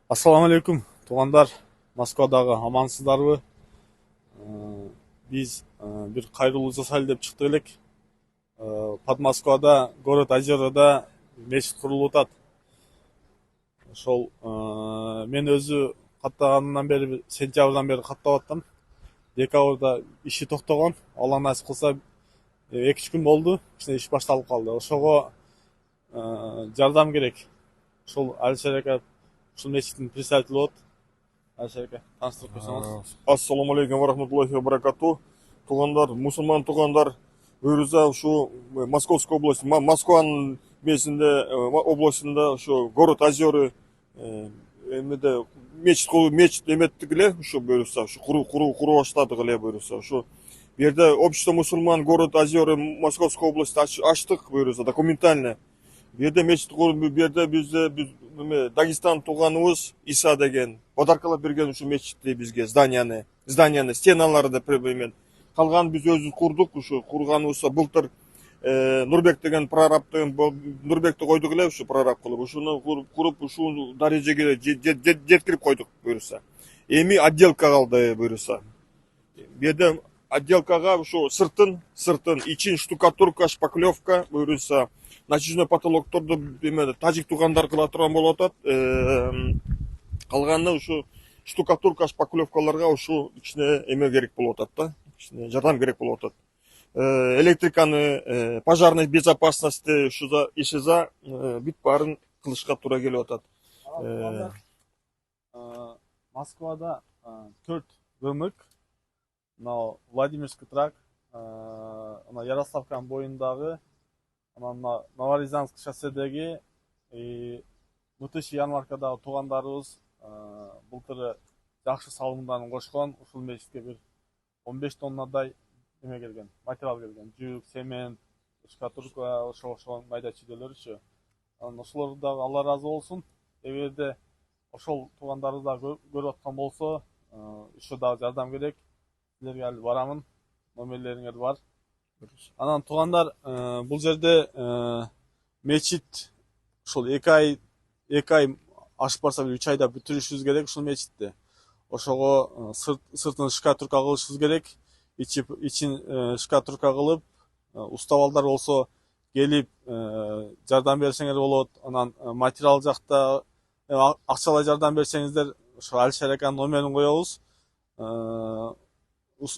Ассаламу алейкум, туғандар, Москвадағы амансыздарбы? Биз бир кайрылуу жасайлы деп чыкты элек. Под Москвада, город Озерада мечит курулуп атат. Ошол мен өзү каттагандан бери, сентябрдан бери каттап аттым. Декабрда иши токтогон. Алла насип кылса 2-3 күн болду, кичине иш башталып калды. Ошого жардам керек. Ошол Алишер ака ушул мечиттин председатели болот. Алишер ака, тааныштырып койсоңуз. Ассаламу алейкум ва рахматуллахи ва баракату. Тугандар, мусулман тугандар, буюрса ушу Московская область, Москванын месинде, областында ушу город Озеры эмеде мечит эметтик эле, ушу буюрса, ушу куру баштадык эле буюрса, ушу жерде общество мусульман город Озеры Московской области ачтык буюрса, документально. Берде мечит куруп, берде бизде Дагестан туганыбыз Иса деген подаркалап берген ушу мечитти бизге, зданияны, стеналарды прибемен. Калган биз өзүбүз курдук, ушу курганыбызда былтыр Нурбек деген прорабтын, Нурбекти койдук эле ушу прораб кылып, ушуну куруп ушул дарежеге жеткирип койдук буюрса. Эми отделка калды буюрса. Берде отделкага ушу сыртын, ичин штукатурка, шпаклевка буюрса. Начижной потолокторду тажик тугандар кыла турган болуп атат. Калганы ушу штукатурка, шпаклевкаларга ушу кичине эме керек болуп атат да. Кичине жардам керек болуп атат. Электриканы, пожарной безопасности ушуза ишиза бүт баарын кылышка туура келип атат. Москвада 4 көмөк, мына Владимирский трак, ана Ярославканын боюндагы, ана Новорязанск шосседеги, Мытыш ярмаркадагы туугандарыбыз былтыр жакшы салымдарын кошкон. Ушул мечитке бир 15 тоннадай эме келген, материал келген. Жүк, цемент, шкатурка, ошол майда чүйдөлөрчү. Ошолор дагы Алла ыраазы болсун. Эгерде ошол туугандарыбыз да көрүп аткан болсо, ошо дагы жардам керек. Силерге али барамын, номерлериңер бар. Анан туугандар, бул жерде мечит ошол 2 ай ашып барса, 3 айда бүтүрүшүбүз керек ушул мечитти. Ошого сыртын шкатурка кылышыбыз керек. Ичин шкатурка кылып, устабалдар болсо келип жардам берсеңер болот. Анан материал жакта акчалай жардам берсеңиздер, ошо Алишер аканын номерин коебуз.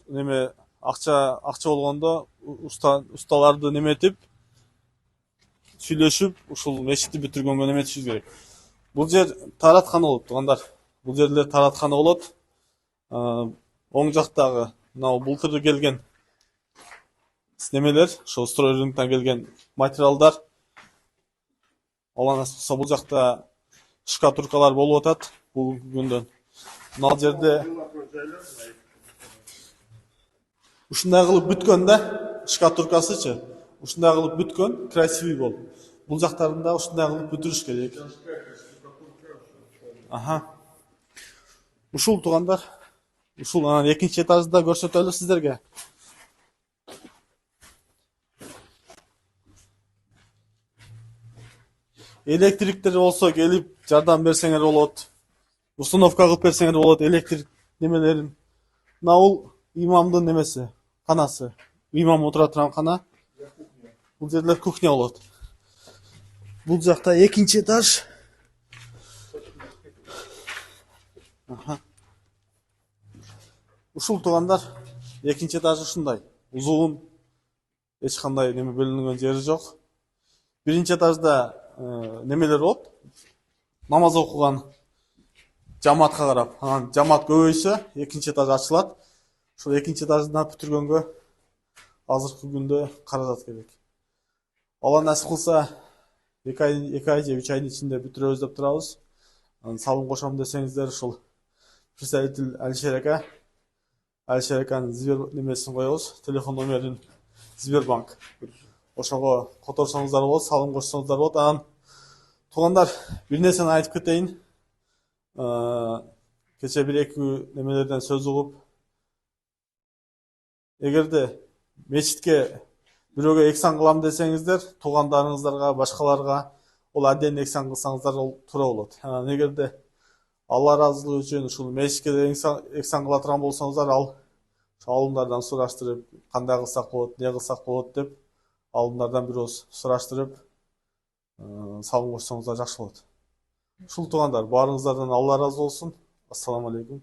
Неме акча болгондо усталарды неметип, сүйлөшүп, ушул мечитти бүтүргөнгө неметишибиз керек. Бул жер таараткана болот, туугандар. Бул жерлер таараткана болот. Оң жактагы мына былтыр келген немелер, ошо строй рыноктон келген материалдар. Алла насип кылса, бул жакта шкатуркалар болуп атат бүгүнкү күндөн. Мына жерде ушундай кылып бүткөн да, шкатуркасычы. Ушундай кылып бүткөн, красивый болуп. Бул жактарын да ушундай кылып бүтүрүш керек. Ушул туугандар, ушул анан 2-нчи этажда көрсөтөлү сиздерге. Электриктер болсо келип жардам берсеңер болот. Установка кылып берсеңер болот электрик немелерин. Мына бул имамдын немеси, канасы. Имам отура турган кана. Бул жерлер кухня болот. Бул жакта 2-нчи этаж. Ушул туугандар 2-нчи этаж ушундай. Узун, эч кандай неме бөлүнгөн жери жок. 1-нчи этажда немелер болот. Намаз окуган жамаатка карап, анан жамаат көбөйсө 2-нчи этаж ачылат. Ушул 2-нчи этаждан бүтүргөнгө азыркы күндө каражат керек. Алла насип кылса 2 ай же 3 айдын ичинде бүтүрөбүз деп турабыз. Салым кошом десеңиздер, ушул представитель Алишер ака, Алишер аканын Сбер немесин коебуз, телефон номерин Сбербанк. Ошого которсоңуздар болот, салым кошсоңуздар болот. Анан туугандар, бир нерсени айтып кетейин. Кече 1-2 немелерден сөз угуп, эгерде мечитке бирөөгө эксан кылам десеңиздер, туугандарыңыздарга, башкаларга ол отдельно эксан кылсаңыздар ол туура болот. Анан эгерде Алла разылыгы үчүн ушул мешитке эксан кыла турган болсоңуздар, ал алдындардан сураштырып, кандай кылсак болот, эмне кылсак болот деп алдындардан бир ооз сураштырып, салым кошсоңуздар жакшы болот. Ушул туугандар, баарыңыздардан Алла ыраазы болсун. Ассаламу алейкум.